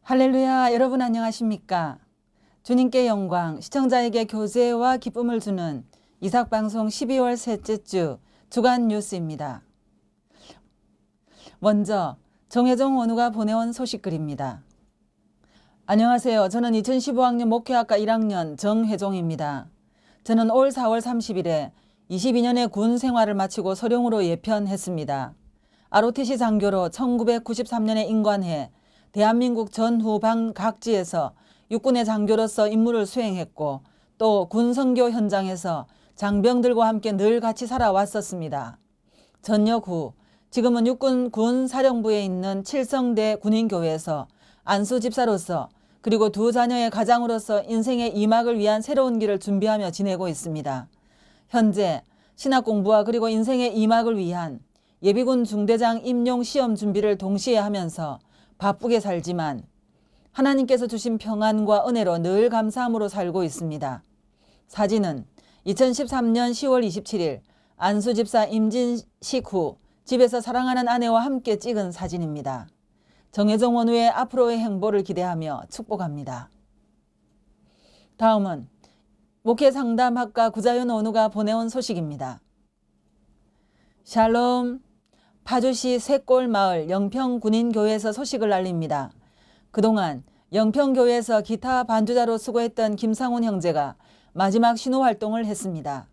할렐루야, 여러분 안녕하십니까? 주님께 영광, 시청자에게 교제와 기쁨을 주는 이삭방송 12월 셋째 주 주간 뉴스입니다. 먼저 정혜정 원우가 보내온 소식글입니다. 안녕하세요. 저는 2015학년 목회학과 1학년 정혜종입니다. 저는 올 4월 30일에 22년의 군 생활을 마치고 소령으로 예편했습니다. ROTC 장교로 1993년에 임관해 대한민국 전후방 각지에서 육군의 장교로서 임무를 수행했고 또 군선교 현장에서 장병들과 함께 늘 같이 살아왔었습니다. 전역 후 지금은 육군 군사령부에 있는 칠성대 군인교회에서 안수집사로서 그리고 두 자녀의 가장으로서 인생의 2막을 위한 새로운 길을 준비하며 지내고 있습니다. 현재 신학공부와 그리고 인생의 2막을 위한 예비군 중대장 임용 시험 준비를 동시에 하면서 바쁘게 살지만 하나님께서 주신 평안과 은혜로 늘 감사함으로 살고 있습니다. 사진은 2013년 10월 27일 안수집사 임진식 후 집에서 사랑하는 아내와 함께 찍은 사진입니다. 정혜정 원우의 앞으로의 행보를 기대하며 축복합니다. 다음은 목회상담학과 구자연 원우가 보내온 소식입니다. 샬롬. 파주시 셋골마을 영평군인교회에서 소식을 알립니다. 그동안 영평교회에서 기타 반주자로 수고했던 김상훈 형제가 마지막 신호활동을 했습니다.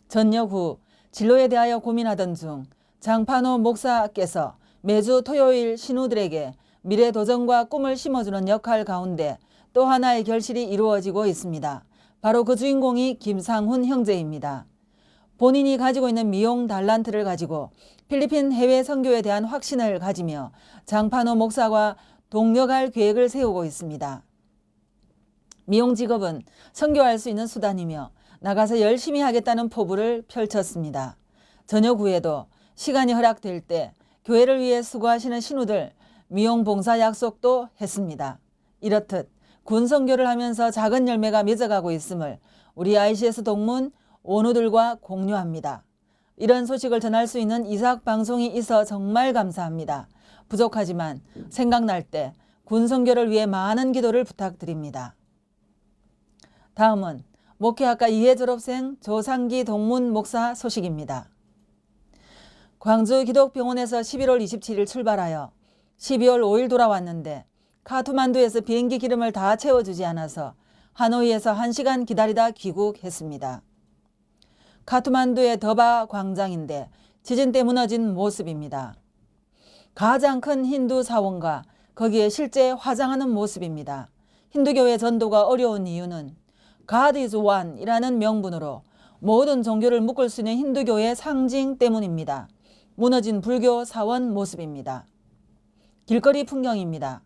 전역 후 진로에 대하여 고민하던 중 장판호 목사께서 매주 토요일 신우들에게 미래 도전과 꿈을 심어주는 역할 가운데 또 하나의 결실이 이루어지고 있습니다. 바로 그 주인공이 김상훈 형제입니다. 본인이 가지고 있는 미용 달란트를 가지고 필리핀 해외 선교에 대한 확신을 가지며 장판호 목사와 동력할 계획을 세우고 있습니다. 미용 직업은 선교할 수 있는 수단이며 나가서 열심히 하겠다는 포부를 펼쳤습니다. 전역 후에도 시간이 허락될 때 교회를 위해 수고하시는 신우들 미용 봉사 약속도 했습니다. 이렇듯 군 선교를 하면서 작은 열매가 맺어가고 있음을 우리 ICS 동문 원우들과 공유합니다. 이런 소식을 전할 수 있는 이삭 방송이 있어 정말 감사합니다. 부족하지만 생각날 때 군선교를 위해 많은 기도를 부탁드립니다. 다음은 목회학과 2회 졸업생 조상기 동문 목사 소식입니다. 광주 기독병원에서 11월 27일 출발하여 12월 5일 돌아왔는데 카트만두에서 비행기 기름을 다 채워주지 않아서 하노이에서 1시간 기다리다 귀국했습니다. 카트만두의 더바 광장인데 지진 때 무너진 모습입니다. 가장 큰 힌두 사원과 거기에 실제 화장하는 모습입니다. 힌두교의 전도가 어려운 이유는 God is one 이라는 명분으로 모든 종교를 묶을 수 있는 힌두교의 상징 때문입니다. 무너진 불교 사원 모습입니다. 길거리 풍경입니다.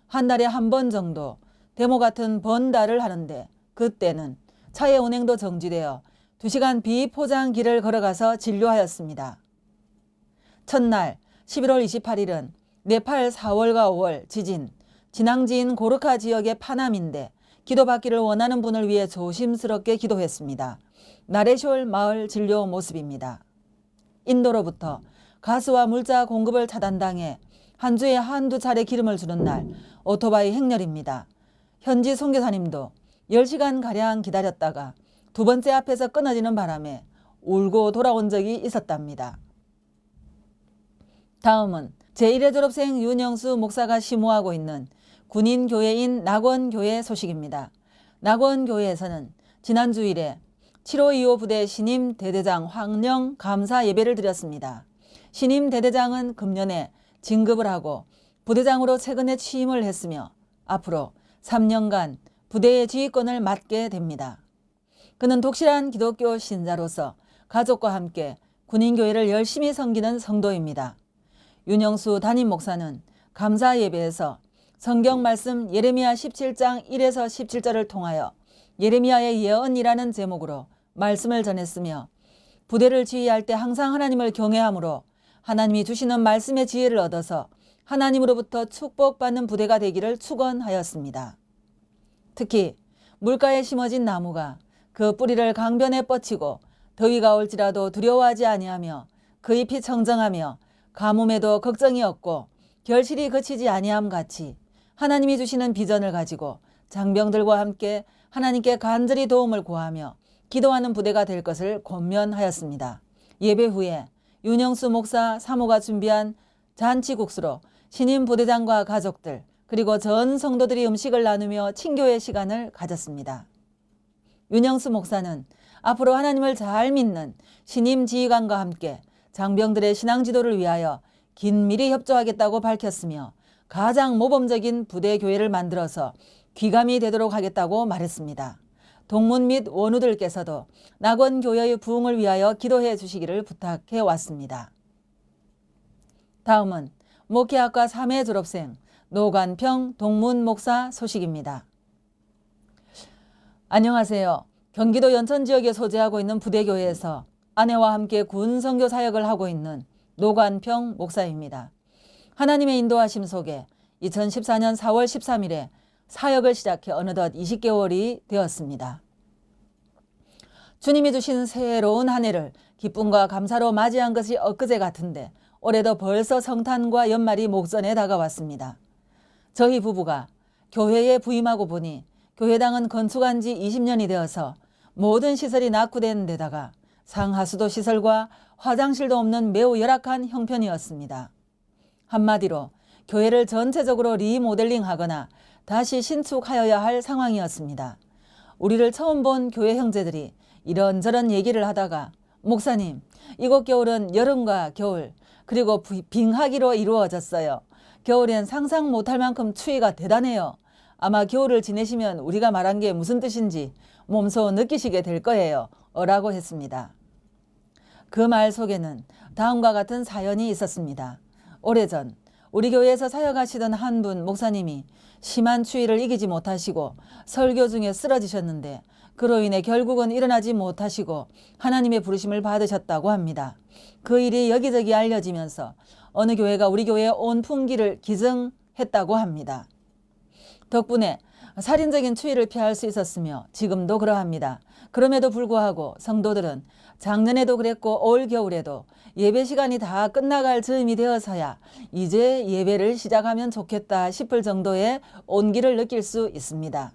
한 달에 한 번 정도 데모 같은 번달을 하는데 그때는 차의 운행도 정지되어 2시간 비포장 길을 걸어가서 진료하였습니다. 첫날 11월 28일은 네팔 4월과 5월 지진, 진앙지인 고르카 지역의 파남인데 기도받기를 원하는 분을 위해 조심스럽게 기도했습니다. 나레쇼 마을 진료 모습입니다. 인도로부터 가스와 물자 공급을 차단당해 한 주에 한두 차례 기름을 주는 날 오토바이 행렬입니다. 현지 선교사님도 10시간가량 기다렸다가 두 번째 앞에서 끊어지는 바람에 울고 돌아온 적이 있었답니다. 다음은 제1회 졸업생 윤영수 목사가 심호하고 있는 군인교회인 낙원교회 소식입니다. 낙원교회에서는 지난 주일에 7525 부대 신임 대대장 황령 감사 예배를 드렸습니다. 신임 대대장은 금년에 진급을 하고 부대장으로 최근에 취임을 했으며 앞으로 3년간 부대의 지휘권을 맡게 됩니다. 그는 독실한 기독교 신자로서 가족과 함께 군인교회를 열심히 섬기는 성도입니다. 윤영수 담임 목사는 감사 예배에서 성경 말씀 예레미야 17장 1에서 17절을 통하여 예레미야의 예언이라는 제목으로 말씀을 전했으며 부대를 지휘할 때 항상 하나님을 경외함으로 하나님이 주시는 말씀의 지혜를 얻어서 하나님으로부터 축복받는 부대가 되기를 축원하였습니다. 특히 물가에 심어진 나무가 그 뿌리를 강변에 뻗치고 더위가 올지라도 두려워하지 아니하며 그 잎이 청정하며 가뭄에도 걱정이 없고 결실이 그치지 아니함 같이 하나님이 주시는 비전을 가지고 장병들과 함께 하나님께 간절히 도움을 구하며 기도하는 부대가 될 것을 권면하였습니다. 예배 후에 윤영수 목사 사모가 준비한 잔치국수로 신임 부대장과 가족들 그리고 전 성도들이 음식을 나누며 친교의 시간을 가졌습니다. 윤영수 목사는 앞으로 하나님을 잘 믿는 신임 지휘관과 함께 장병들의 신앙 지도를 위하여 긴밀히 협조하겠다고 밝혔으며 가장 모범적인 부대 교회를 만들어서 귀감이 되도록 하겠다고 말했습니다. 동문 및 원우들께서도 낙원교회의 부흥을 위하여 기도해 주시기를 부탁해 왔습니다. 다음은 목회학과 3회 졸업생 노관평 동문 목사 소식입니다. 안녕하세요. 경기도 연천 지역에 소재하고 있는 부대교회에서 아내와 함께 군 선교 사역을 하고 있는 노관평 목사입니다. 하나님의 인도하심 속에 2014년 4월 13일에 사역을 시작해 어느덧 20개월이 되었습니다. 주님이 주신 새로운 한 해를 기쁨과 감사로 맞이한 것이 엊그제 같은데 올해도 벌써 성탄과 연말이 목전에 다가왔습니다. 저희 부부가 교회에 부임하고 보니 교회당은 건축한 지 20년이 되어서 모든 시설이 낙후된 데다가 상하수도 시설과 화장실도 없는 매우 열악한 형편이었습니다. 한마디로 교회를 전체적으로 리모델링하거나 다시 신축하여야 할 상황이었습니다. 우리를 처음 본 교회 형제들이 이런저런 얘기를 하다가 목사님, 이곳 겨울은 여름과 겨울 그리고 빙하기로 이루어졌어요. 겨울엔 상상 못할 만큼 추위가 대단해요. 아마 겨울을 지내시면 우리가 말한 게 무슨 뜻인지 몸소 느끼시게 될 거예요. 라고 했습니다. 그 말 속에는 다음과 같은 사연이 있었습니다. 오래전 우리 교회에서 사역하시던 한 분 목사님이 심한 추위를 이기지 못하시고 설교 중에 쓰러지셨는데 그로 인해 결국은 일어나지 못하시고 하나님의 부르심을 받으셨다고 합니다. 그 일이 여기저기 알려지면서 어느 교회가 우리 교회에 온 풍기를 기증했다고 합니다. 덕분에 살인적인 추위를 피할 수 있었으며 지금도 그러합니다. 그럼에도 불구하고 성도들은 작년에도 그랬고 올 겨울에도 예배 시간이 다 끝나갈 즈음이 되어서야 이제 예배를 시작하면 좋겠다 싶을 정도의 온기를 느낄 수 있습니다.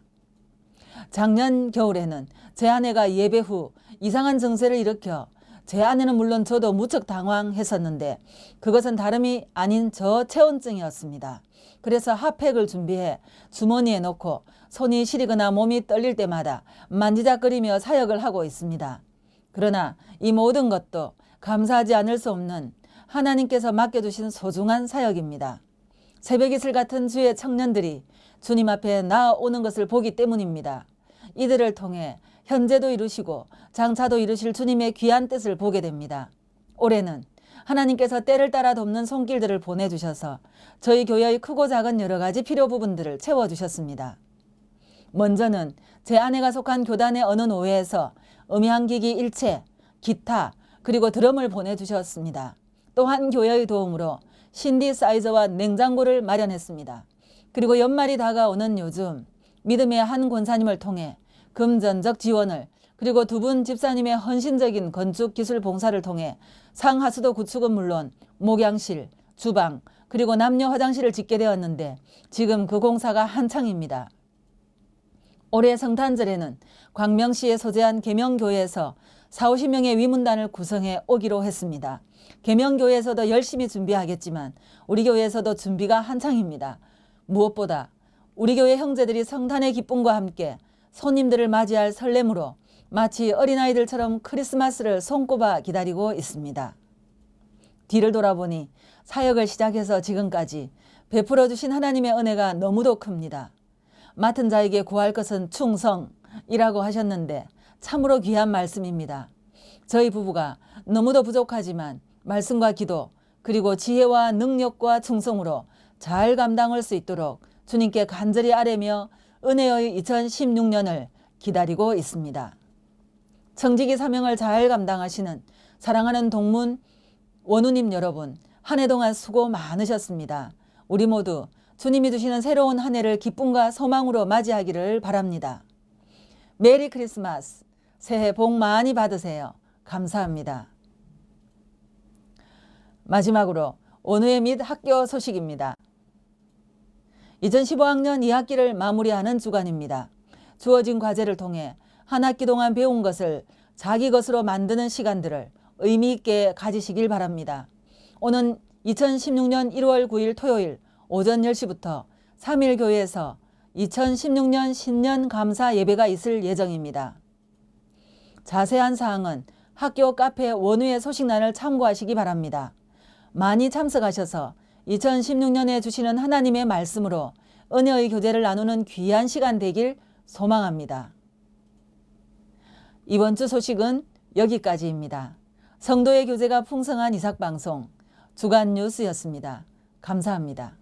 작년 겨울에는 제 아내가 예배 후 이상한 증세를 일으켜 제 아내는 물론 저도 무척 당황했었는데 그것은 다름이 아닌 저체온증이었습니다. 그래서 핫팩을 준비해 주머니에 넣고 손이 시리거나 몸이 떨릴 때마다 만지작거리며 사역을 하고 있습니다. 그러나 이 모든 것도 감사하지 않을 수 없는 하나님께서 맡겨주신 소중한 사역입니다. 새벽 이슬 같은 주의 청년들이 주님 앞에 나아오는 것을 보기 때문입니다. 이들을 통해 현재도 이루시고 장차도 이루실 주님의 귀한 뜻을 보게 됩니다. 올해는 하나님께서 때를 따라 돕는 손길들을 보내주셔서 저희 교회의 크고 작은 여러 가지 필요 부분들을 채워주셨습니다. 먼저는 제 아내가 속한 교단의 어느 노회에서 음향기기 일체, 기타, 그리고 드럼을 보내주셨습니다. 또한 교회의 도움으로 신디사이저와 냉장고를 마련했습니다. 그리고 연말이 다가오는 요즘 믿음의 한 권사님을 통해 금전적 지원을 그리고 두 분 집사님의 헌신적인 건축 기술 봉사를 통해 상하수도 구축은 물론 목양실, 주방 그리고 남녀 화장실을 짓게 되었는데 지금 그 공사가 한창입니다. 올해 성탄절에는 광명시에 소재한 계명교회에서 40~50명의 위문단을 구성해 오기로 했습니다. 계명교회에서도 열심히 준비하겠지만 우리 교회에서도 준비가 한창입니다. 무엇보다 우리 교회 형제들이 성탄의 기쁨과 함께 손님들을 맞이할 설렘으로 마치 어린아이들처럼 크리스마스를 손꼽아 기다리고 있습니다. 뒤를 돌아보니 사역을 시작해서 지금까지 베풀어 주신 하나님의 은혜가 너무도 큽니다. 맡은 자에게 구할 것은 충성이라고 하셨는데 참으로 귀한 말씀입니다. 저희 부부가 너무도 부족하지만 말씀과 기도 그리고 지혜와 능력과 충성으로 잘 감당할 수 있도록 주님께 간절히 아뢰며 은혜의 2016년을 기다리고 있습니다. 청지기 사명을 잘 감당하시는 사랑하는 동문 원우님 여러분, 한 해 동안 수고 많으셨습니다. 우리 모두 주님이 주시는 새로운 한 해를 기쁨과 소망으로 맞이하기를 바랍니다. 메리 크리스마스, 새해 복 많이 받으세요. 감사합니다. 마지막으로 원우의 및 학교 소식입니다. 2015학년 2학기를 마무리하는 주간입니다. 주어진 과제를 통해 한 학기 동안 배운 것을 자기 것으로 만드는 시간들을 의미 있게 가지시길 바랍니다. 오는 2016년 1월 9일 토요일 오전 10시부터 3일 교회에서 2016년 신년 감사 예배가 있을 예정입니다. 자세한 사항은 학교 카페 원우의 소식란을 참고하시기 바랍니다. 많이 참석하셔서 2016년에 주시는 하나님의 말씀으로 은혜의 교제를 나누는 귀한 시간 되길 소망합니다. 이번 주 소식은 여기까지입니다. 성도의 교제가 풍성한 이삭방송 주간 뉴스였습니다. 감사합니다.